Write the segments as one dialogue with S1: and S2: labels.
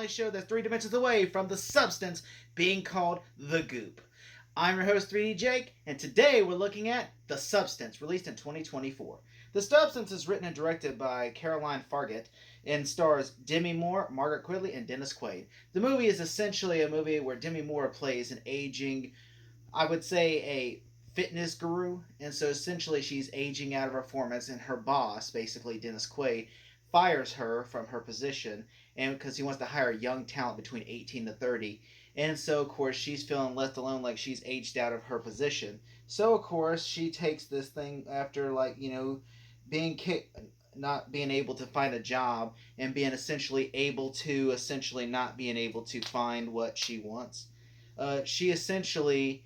S1: reality show that's three dimensions away from the substance being called the goop. I'm your host, 3D Jake, and today we're looking at The Substance, released in 2024. The Substance is written and directed by Caroline Fargett and stars Demi Moore, Margaret Qualley, and Dennis Quaid. The movie is essentially a movie where Demi Moore plays an aging, I would say, a fitness guru, and so essentially she's aging out of her performance, and her boss, basically Dennis Quaid, fires her from her position, and because he wants to hire young talent between 18 to 30, and so of course she's feeling left alone, like she's aged out of her position. So of course she takes this thing after, like, being kicked, not being able to find a job, and being essentially able to essentially not being able to find what she wants. She essentially,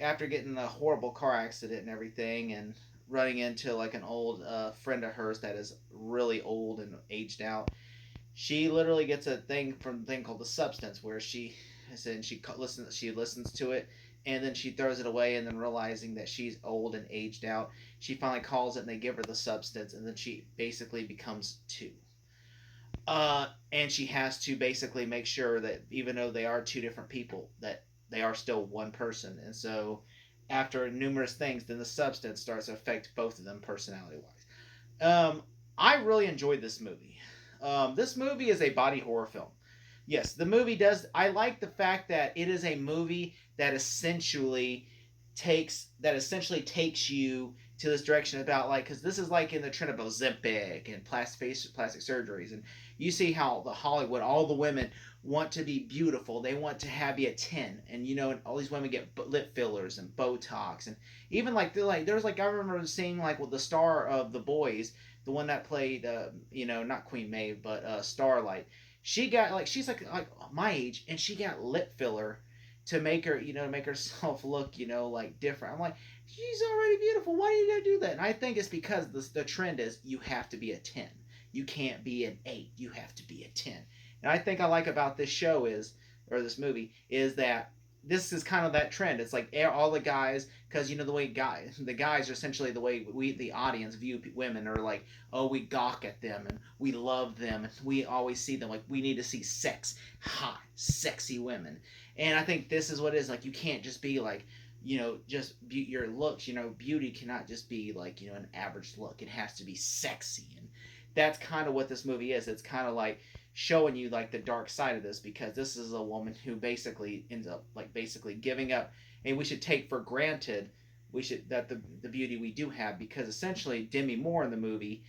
S1: after getting a horrible car accident and everything, and running into like an old friend of hers that is really old and aged out, she literally gets a thing called the substance, where she listens to it, and then she throws it away, and then realizing that she's old and aged out, she finally calls it, and they give her the substance, and then she basically becomes two. And she has to basically make sure that even though they are two different people, that they are still one person. And so, after numerous things, then the substance starts to affect both of them personality wise. I really enjoyed this movie. This movie is a body horror film. Yes, the movie does. I like the fact that it is a movie that essentially takes you to this direction about, like, because this is like in the trend of Ozempic and plastic surgeries, and you see how the Hollywood, all the women want to be beautiful, they want to have be a 10, and and all these women get lip fillers and Botox, and even like there's like, I remember seeing, like, with the star of The Boys, the one that played not Queen Maeve, but Starlight. She got, like, she's like my age, and she got lip filler to make her, make herself look, like, different. I'm like, she's already beautiful. Why do you gotta do that? And I think it's because the trend is you have to be a 10. You can't be an 8. You have to be a 10. And I think I like about this show is, or this movie, is that this is kind of that trend. It's like all the guys, because the way the guys are essentially the way we, the audience, view women, are like, oh, we gawk at them and we love them, and we always see them like we need to see sex, hot, sexy women. And I think this is what it is. Like, you can't just be like, just your looks. Beauty cannot just be like, an average look. It has to be sexy, and that's kind of what this movie is. It's kind of like showing you, like, the dark side of this, because this is a woman who basically ends up, like, basically giving up, and we should take for granted, that the beauty we do have, because essentially Demi Moore in the movie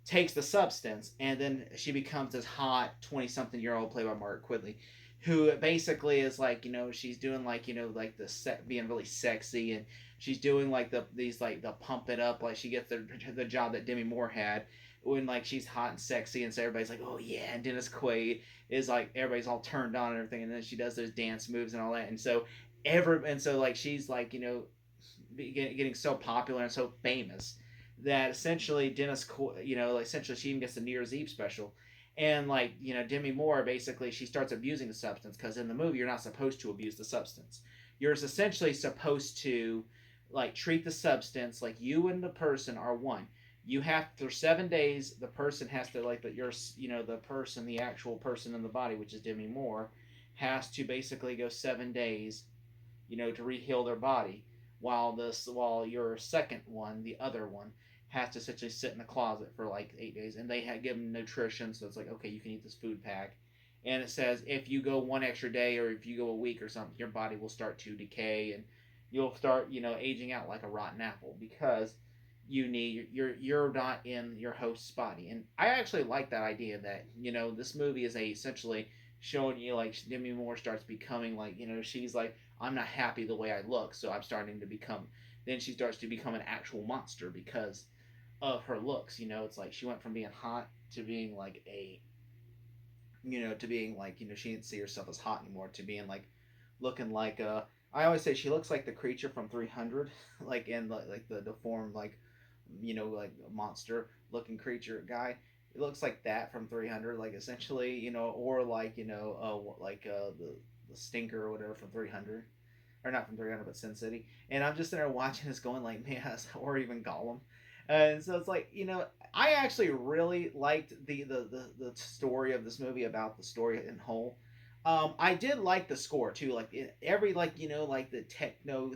S1: takes the substance, and then she becomes this hot 20 something year old, played by Margaret Qualley, who basically is like, she's doing, like, like the being really sexy, and she's doing like these, like, the pump it up, like she gets the job that Demi Moore had, when, like, she's hot and sexy, and so everybody's like, oh yeah, and Dennis Quaid is like, everybody's all turned on and everything, and then she does those dance moves and all that, and so like, she's like, getting so popular and so famous that essentially like, essentially she even gets the New Year's Eve special. And, like, Demi Moore, basically, she starts abusing the substance, because in the movie you're not supposed to abuse the substance. You're essentially supposed to, like, treat the substance like you and the person are one. You have, for 7 days, the person has to, like, the person, the actual person in the body, which is Demi Moore, has to basically go 7 days, to reheal their body, while your second one, the other one, has to essentially sit in the closet for like 8 days, and they give them nutrition, so it's like, okay, you can eat this food pack, and it says if you go one extra day, or if you go a week or something, your body will start to decay, and you'll start, aging out like a rotten apple, because you're not in your host's body. And I actually like that idea, that this movie is essentially showing you, like, Demi Moore starts becoming, like, she's like, I'm not happy the way I look, so I'm starting to become. Then she starts to become an actual monster because of her looks. It's like she went from being hot to being like to being like, she didn't see herself as hot anymore, to being like, looking like I always say she looks like the creature from 300, like, in like the deformed, like, like monster looking creature guy. It looks like that from 300, like, essentially, or like, the stinker or whatever from 300, or not from 300, but Sin City. And I'm just there watching this, going like, man, or even Gollum. And so it's like, I actually really liked the story of this movie about the story in whole. I did like the score too, like every like like the techno,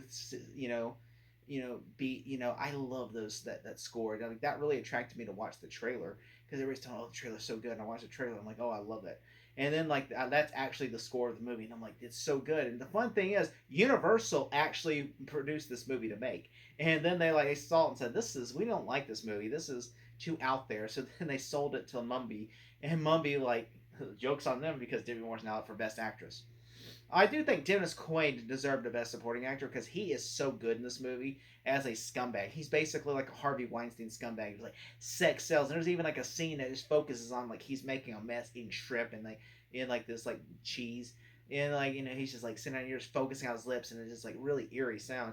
S1: beat. I love that score. Like that really attracted me to watch the trailer because everybody's telling, oh, the trailer's so good. And I watched the trailer, I'm like, oh, I love it. And then like that's actually the score of the movie, and I'm like, it's so good. And the fun thing is, Universal actually produced this movie to make, and then they saw it and said, we don't like this movie. This is too out there. So then they sold it to Mumby, and Mumby like jokes on them because Demi Moore's now up for Best Actress. I do think Dennis Quaid deserved the Best Supporting Actor because he is so good in this movie as a scumbag. He's basically like a Harvey Weinstein scumbag. He's like sex sells. And there's even like a scene that just focuses on like he's making a mess eating shrimp and like in like this like cheese. And like he's just like sitting down here just focusing on his lips and it's just like really eerie sound.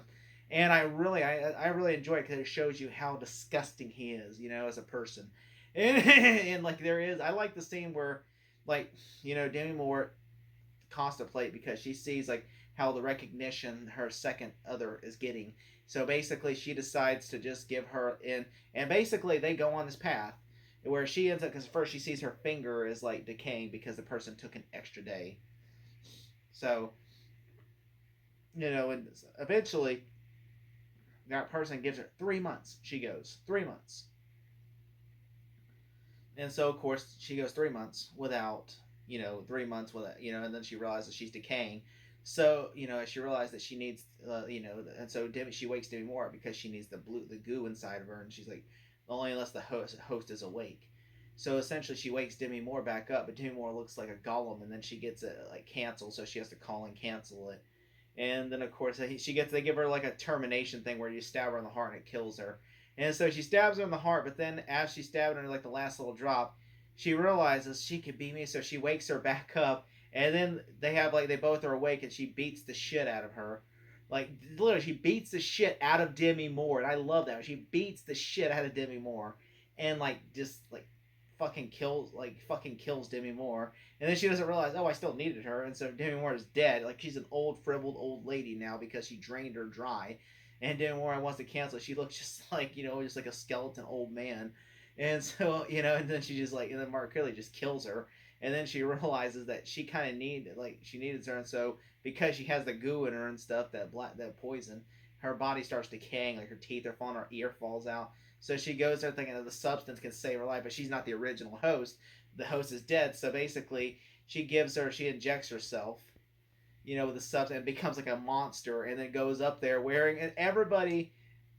S1: And I really enjoy it because it shows you how disgusting he is, as a person. And like I like the scene where like Demi Moore contemplate because she sees like how the recognition her second other is getting. So basically, she decides to just give her in, and basically they go on this path where she ends up because first she sees her finger is like decaying because the person took an extra day. So and eventually that person gives her 3 months. She goes 3 months, and so of course she goes 3 months without 3 months without and then she realizes she's decaying. So she realized that she needs and so she wakes Demi Moore because she needs the goo inside of her, and she's like only unless the host is awake. So essentially she wakes Demi Moore back up, but Demi Moore looks like a golem, and then she gets it like canceled, so she has to call and cancel it. And then of course they give her like a termination thing where you stab her in the heart and it kills her. And so she stabs her in the heart, but then as she stabbed her like the last little drop, she realizes she could beat me, so she wakes her back up. And then they both are awake, and she beats the shit out of her. Like literally, she beats the shit out of Demi Moore, and I love that. She beats the shit out of Demi Moore, and like just like fucking kills Demi Moore. And then she doesn't realize, oh, I still needed her, and so Demi Moore is dead. Like she's an old, frivoled old lady now because she drained her dry. And Demi Moore wants to cancel it. She looks just like just like a skeleton old man. And so and then she just like, and then Mark Ridley just kills her. And then she realizes that she kind of she needed her, and so because she has the goo in her and stuff, that poison, her body starts decaying, like her teeth are falling, her ear falls out. So she goes there thinking that the substance can save her life, but she's not the original host. The host is dead, so basically she injects herself, with the substance, and becomes like a monster, and then goes up there wearing, and everybody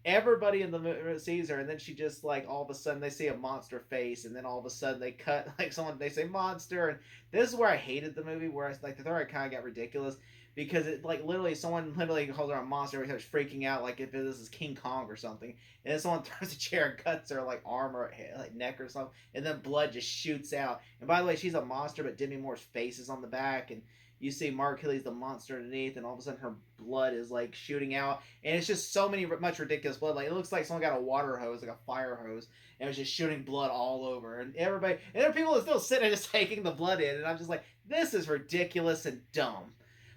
S1: in the movie sees her, and then she just like all of a sudden they see a monster face, and then all of a sudden they cut like they say monster, and this is where I hated the movie, where the third kind of got ridiculous because it like someone literally calls her a monster because she's freaking out like if this is King Kong or something, and then someone throws a chair and cuts her like arm or like neck or something, and then blood just shoots out. And by the way, she's a monster, but Demi Moore's face is on the back, and you see Mark Hilly's the monster underneath, and all of a sudden her blood is like shooting out, and it's just so much ridiculous blood. Like it looks like someone got a water hose, like a fire hose, and it was just shooting blood all over, and there are people that still sitting just taking the blood in, and I'm just like, this is ridiculous and dumb.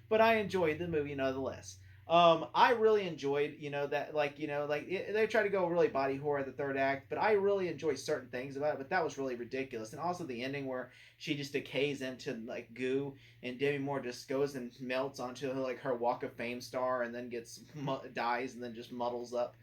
S1: But I enjoyed the movie nonetheless. I really enjoyed, that, they try to go really body horror at the third act, but I really enjoy certain things about it, but that was really ridiculous. And also the ending where she just decays into, like, goo, and Demi Moore just goes and melts onto, like, her Walk of Fame star, and then dies, and then just muddles up.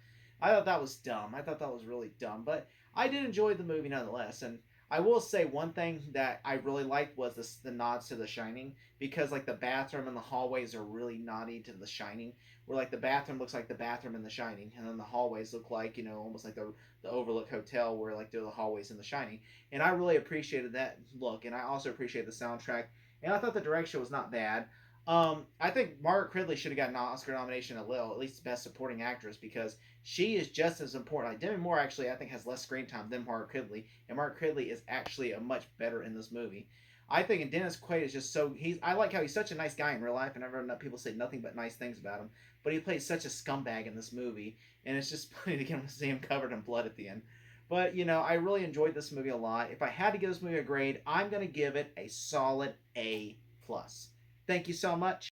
S1: I thought that was dumb. I thought that was really dumb, but I did enjoy the movie nonetheless, and I will say one thing that I really liked was the nods to The Shining, because like the bathroom and the hallways are really naughty to The Shining, where like the bathroom looks like the bathroom in The Shining, and then the hallways look like almost like the Overlook Hotel where like they're the hallways in The Shining, and I really appreciated that look, and I also appreciate the soundtrack, and I thought the direction was not bad. I think Margaret Ridley should have gotten an Oscar nomination at least Best Supporting Actress, because she is just as important. Like Demi Moore actually, I think, has less screen time than Margaret Ridley, and Margaret Ridley is actually a much better in this movie. I think, and Dennis Quaid is just I like how he's such a nice guy in real life, and I've heard people say nothing but nice things about him. But he plays such a scumbag in this movie, and it's just funny to see him covered in blood at the end. But I really enjoyed this movie a lot. If I had to give this movie a grade, I'm gonna give it a solid A plus. Thank you so much.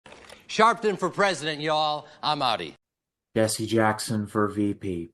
S2: Sharpton for president, y'all. I'm outie.
S3: Jesse Jackson for VP.